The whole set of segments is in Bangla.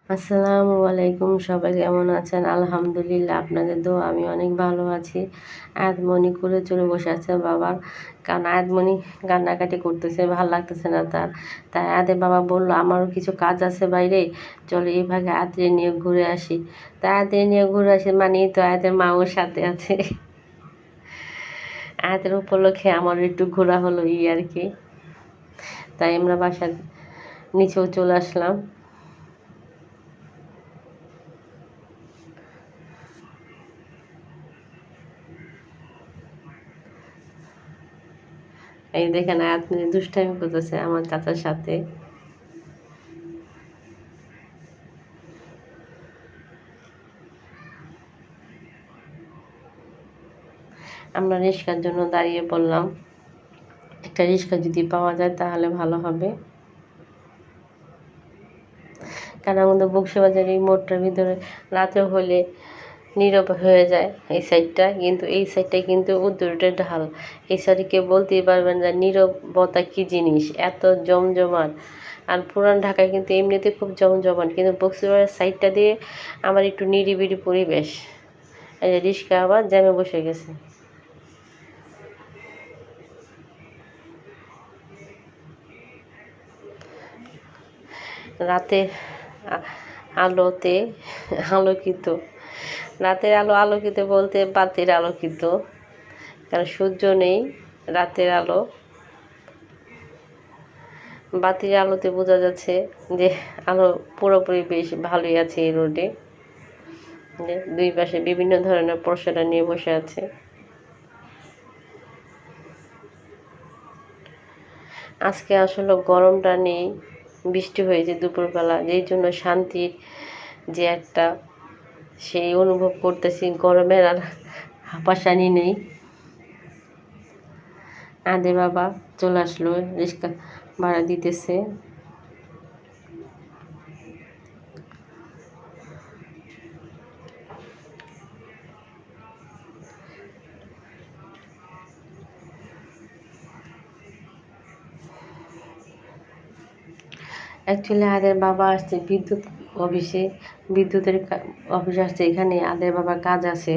আসসালামু আলাইকুম, সবাই কেমন আছেন? আলহামদুলিল্লাহ, আপনাদের দোয়া আমি অনেক ভালো আছি। আয়াতমণি কুলে চলে বসে আছে বাবার, কারণ আয়াতমণি কান্নাকাটি করতেছে, ভাল লাগতেছে না তার। তাই আয়াতের বাবা বলল, আমারও কিছু কাজ আছে বাইরে, চলো এই ভাগে আয়াতের নিয়ে ঘুরে আসি। তাই আয়াতের নিয়ে ঘুরে আসি মানেই তো আয়াতের মাও সাথে আছে। আয়াতের উপলক্ষে আমার একটু ঘোরা হলো আর কি। তাই আমরা বাসার নিচেও চলে আসলাম। এই দেখেন আয়াত দুষ্টামি করতেছে আমার চাচার সাথে। আমরা রিক্সার জন্য দাঁড়িয়ে পড়লাম। একটা রিক্সা যদি পাওয়া যায় তাহলে ভালো হবে, কারণ আমাদের বক্সিবাজার এই মোড়টার ভিতরে রাতে হলে নীরব হয়ে যায় এই সাইডটা, কিন্তু এই সাইডটা কিন্তু উত্তরটা ঢাল। এই সাইডে কেউ বলতেই পারবেন না নীরবতা কী জিনিস, এত জমজমাট। আর পুরান ঢাকায় কিন্তু এমনিতে খুব জমজমাট, কিন্তু বক্সিবাজার সাইডটা দিয়ে আমার একটু নিরিবিলি পরিবেশ। এই যে রিক্সা আবার জ্যামে বসে গেছে। রাতের আলোতে আলোকিত, রাতের আলো আলোকিত বলতে বাতির আলোকিত, কারণ সূর্য নেই। রাতের আলো, বাতির আলোতে বোঝা যাচ্ছে যে আলো পুরোপুরি বেশ ভালোই আছে এই রোডে। দুই পাশে বিভিন্ন ধরনের পশরা নিয়ে বসে আছে। আজকে আসলে গরমটা নেই, বৃষ্টি হয়েছে দুপুরবেলা, যেই জন্য শান্তির যে একটা সেই অনুভব করতেছি, গরমের আর হাঁপাশানি নেই। আদে বাবা চলে আসলো, রিক্সা ভাড়া দিতেছে। অ্যাকচুয়ালি আদের বাবা আসছে বিদ্যুৎ অফিসে, বিদ্যুতের অফিস আসছে এখানে, আদের বাবার কাজ আছে,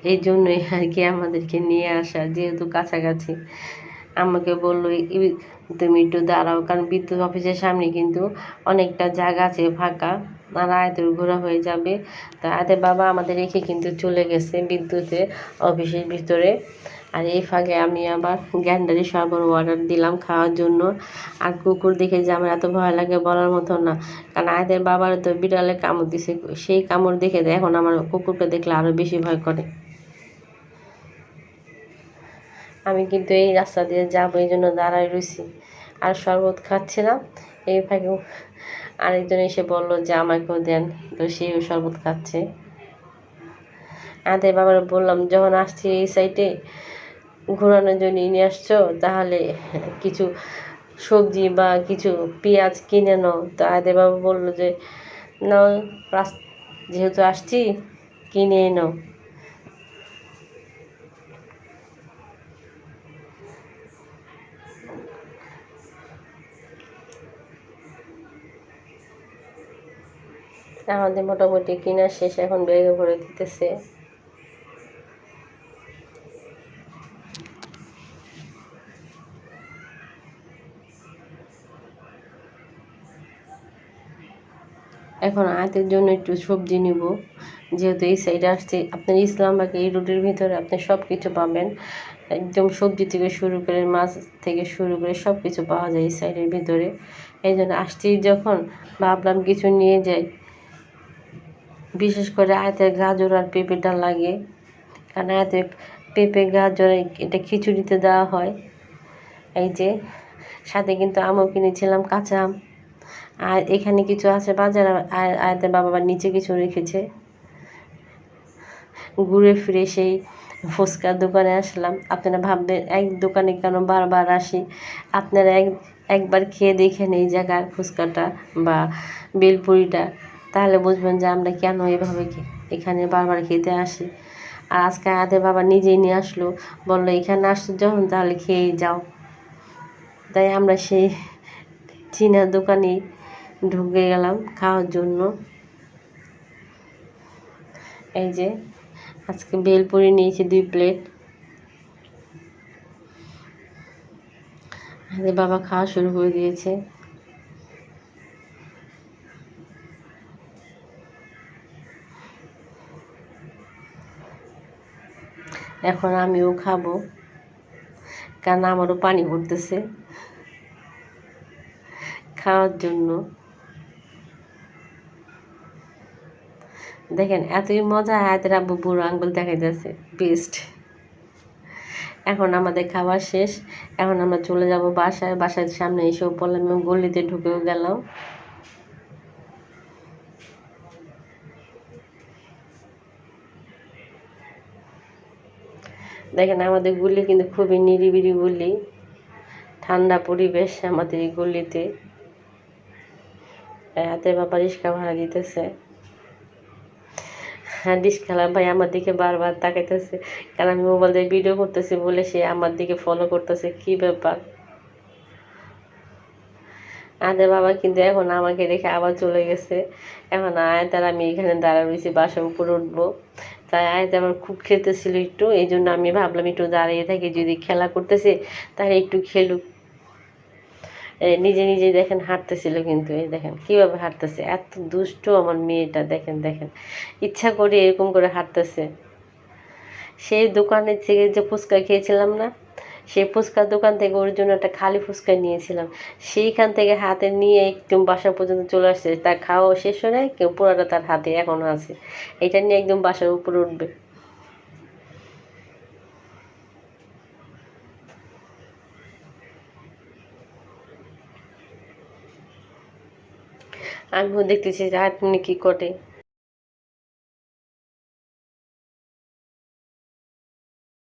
এই জন্যই আর কি আমাদেরকে নিয়ে আসা, যেহেতু কাছাকাছি। আমাকে বললো তুমি একটু দাঁড়াও, কারণ বিদ্যুৎ অফিসের সামনে কিন্তু অনেকটা জায়গা আছে ফাঁকা, আর আয়াতের ঘোরা হয়ে যাবে। তা আয়াতের বাবা আমাদের রেখে কিন্তু চলে গেছে বিদ্যুতের অফিসের ভিতরে। আর এই ফাঁকে আমি আবার গ্যান্ডারি শরবত অর্ডার দিলাম খাওয়ার জন্য। আর কুকুর দেখে যে আমার এত ভয় লাগে বলার মতো না, কারণ আয়াতের বাবার তো বিড়ালে কামড় দিছে, সেই কামড় দেখে এখন আমার কুকুরকে দেখলে আরও বেশি ভয় করে। আমি কিন্তু এই রাস্তা দিয়ে যাবো, এই জন্য দাঁড়ায় রয়েছি আর শরবত খাচ্ছিলাম। এই ফাঁকে আরেকজন এসে বললো যে আমাকেও দেন, তো সেও শরবত খাচ্ছে। আদের বাবার বললাম, যখন আসছি এই সাইডে ঘোরানোর জন্য নিয়ে আসছো, তাহলে কিছু সবজি বা কিছু পেঁয়াজ কিনে নাও। তো আদের বাবা বললো যে নাও, যেহেতু আসছি কিনে নাও। আমাদের মোটামুটি কেনা শেষ, এখন ব্যাগে ভরে দিতেছে। এখন আয়াতের জন্য একটু সবজি নিব, যেহেতু এই সাইডে আসছে। আপনার ইসলামবাগে এই রোডের ভিতরে আপনি সব কিছু পাবেন, একদম সবজি থেকে শুরু করে মাছ থেকে শুরু করে সব কিছু পাওয়া যায় এই সাইডের ভিতরে। এই জন্য আসছি যখন ভাবলাম কিছু নিয়ে যাই। বিশেষ করে আয়াতের গাজর আর পেঁপেটা লাগে, কারণ আয়াতের পেঁপে গাজর এটা খিচুড়িতে দেওয়া হয়। এই যে সাথে কিন্তু আমও কিনেছিলাম, কাঁচা আম। আর এখানে কিছু আছে বাজার, আয়াতের বাবা আবার নিচে কিছু রেখেছে। ঘুরে ফিরে সেই ফুচকার দোকানে আসলাম। আপনারা ভাববেন এক দোকানে কেন বারবার আসি, আপনারা একবার খেয়ে দেখেন এই জায়গার ফুচকাটা বা বেলপুরিটা, তাহলে বুঝবেন যে আমরা কেন এভাবে এখানে বারবার খেতে আসি। আর আজকে আয়াতের বাবা নিজেই নিয়ে আসলো, বললো এখানে আসছো যখন তাহলে খেয়েই যাও। তাই আমরা সেই চীনা দোকানেই ঢুকে গেলাম খাওয়ার জন্য। এই যে আজকে বেলপুরি নিয়েছি 2 প্লেট। বাবা খাওয়া শুরু করে দিয়েছে। এখন আমিও খাবো, কারণ আমারও পানি পড়তেছে খাওয়ার জন্য। দেখেন এতই মজা, হাতের আব্বু বুড়ো আঙ্গুল দেখাইতেছে বেস্ট। এখন আমাদের খাওয়া শেষ, এখন আমরা চলে যাব বাসায়। বাসার সামনে এসেও পড়লাম এবং গলিতে ঢুকেও গেলাম। দেখেন আমাদের গলি কিন্তু খুবই নিরিবিলি গলি, ঠান্ডা পরিবেশ আমাদের এই গলিতে। হাতে বাবা রিক্সা ভাড়া দিতেছে। হ্যাঁ, রিক্সাওয়ালা ভাই আমার দিকে বারবার তাকাইতেছে, কারণ আমি মোবাইল দিয়ে ভিডিও করতেছি বলে সে আমার দিকে ফলো করতেছে। কি ব্যাপার? আদের বাবা কিন্তু এখন আমাকে রেখে আবার চলে গেছে। এখন আয়াত আর আমি এখানে দাঁড়া রয়েছি, বাসার উপরে উঠবো। তাই আয়াত আমার খুব খেলতেছিল একটু, এই জন্য আমি ভাবলাম একটু দাঁড়িয়ে থাকি, যদি খেলা করতেছে তাহলে একটু খেলুক। নিজে নিজে দেখেন হাঁটতেছিল, কিন্তু এই দেখেন কীভাবে হাঁটতেছে, এত দুষ্ট আমার মেয়েটা। দেখেন দেখেন ইচ্ছা করে এরকম করে হাঁটতেছে। সেই দোকানের থেকে যে ফুচকা খেয়েছিলাম না, সেই ফুচকার দোকান থেকে ওর জন্য একটা খালি ফুচকা নিয়েছিলাম, সেইখান থেকে হাতে নিয়ে একদম বাসা পর্যন্ত চলে আসছে। তার খাওয়া শেষ হয়ে নাই, কেউ পুরোটা তার হাতে এখনও আছে। এটা নিয়ে একদম বাসার উপরে উঠবে। আমিও দেখতেছি যে আয়াত কি করে।